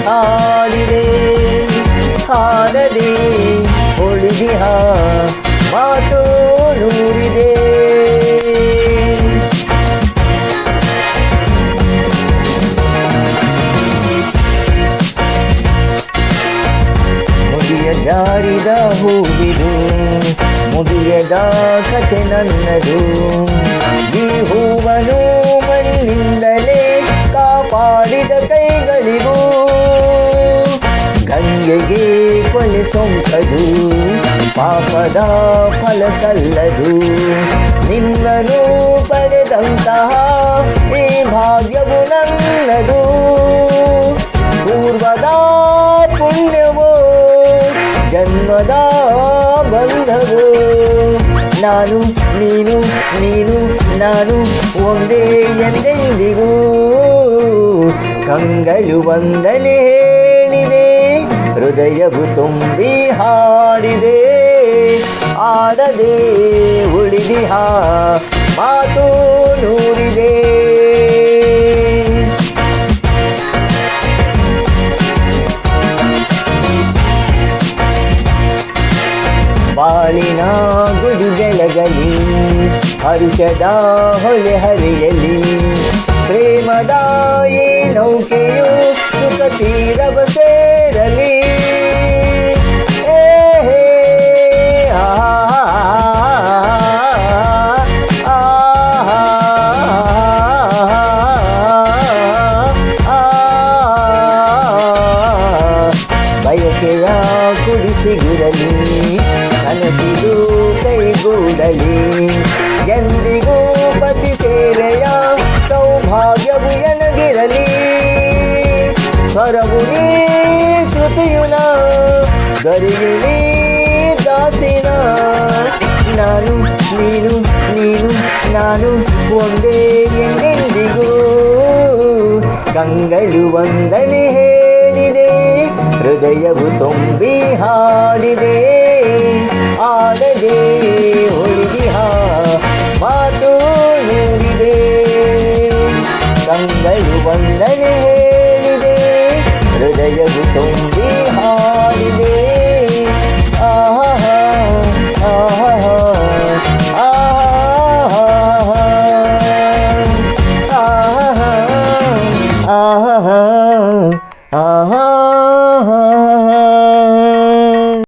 ಹಾಡಿದೆ ಹಾಡದೆ ಉಳಿದಿಹ ಮಾತು ನೂರಿದೆ ಮುದಿಯ ಜಾರಿದ ಹೂವಿದು ಮುದಿಯದ ಕಥೆ ನನ್ನದು ಈ ಹೂವನು ಮಣ್ಣಿಂದಲೇ ಕಾಪಾಡಿದ ಕೈಗಳಿಗೂ ಗಂಗೆಗೆ ಕೊಲೆ ಸೊಂಕದು ಪಾಪದ ಫಲ ಸಲ್ಲದು ನಿನ್ನನು ಪಡೆದಂತಹ ಈ ಭಾಗ್ಯವು ನನ್ನದು ಪೂರ್ವದ ಪುಣ್ಯವು ಜನ್ಮದ ಬಂಧವು ನಾನು ನೀನು ನೀನು ನಾನು ಒಂದೇ ಎಂದೆಂದಿಗೂ ಕಂಗಳು ವಂದನೆ ಹೇಳಿದೆ ಹೃದಯವು ತುಂಬಿ ಹಾಡಿದೆ ಆಡದೆ ಉಳಿದಿಹ ಮಾತು ನೂರಿದೆ ಬಾಳಿನ ಗುಡಿ ಬೆಳಗಲಿ ಹರುಷದ ಹೊಳೆ ಹರಿಯಲಿ ಪ್ರೇಮದ ಈ ನೌಕೆಯು ಸುಖ ತೀರವ ಸೇರಲಿ ಬಯಕೆಯ ಕುಡಿ ಸಿಗುರಲಿ ಕನಸಿದು ಕೈಗೂಡಲಿ ಎಂದಿಗೂ ಪತಿ ಸೇವೆಯ ಸೌಭಾಗ್ಯವು ಎನಗಿರಲಿ ಸ್ವರವು ನೀ ಶ್ರುತಿಯುನ ಗರಿಯುನಿ ದಾಸಿನ ನಾನು ನೀನು ನೀನು ನಾನು ಒಂದೇ ಎಂದೆಂದಿಗೂ ಕಂಗಳು ವಂದನೆ ಹೇಳಿದೆ ಹೃದಯವು ತುಂಬಿ ಹಾಡಿದೆ ಆಡದೆ ಉಳಿದಿಹ ಮಾತು ನೂರಿದೆ ಕಂಗಳು ವಂದನೆ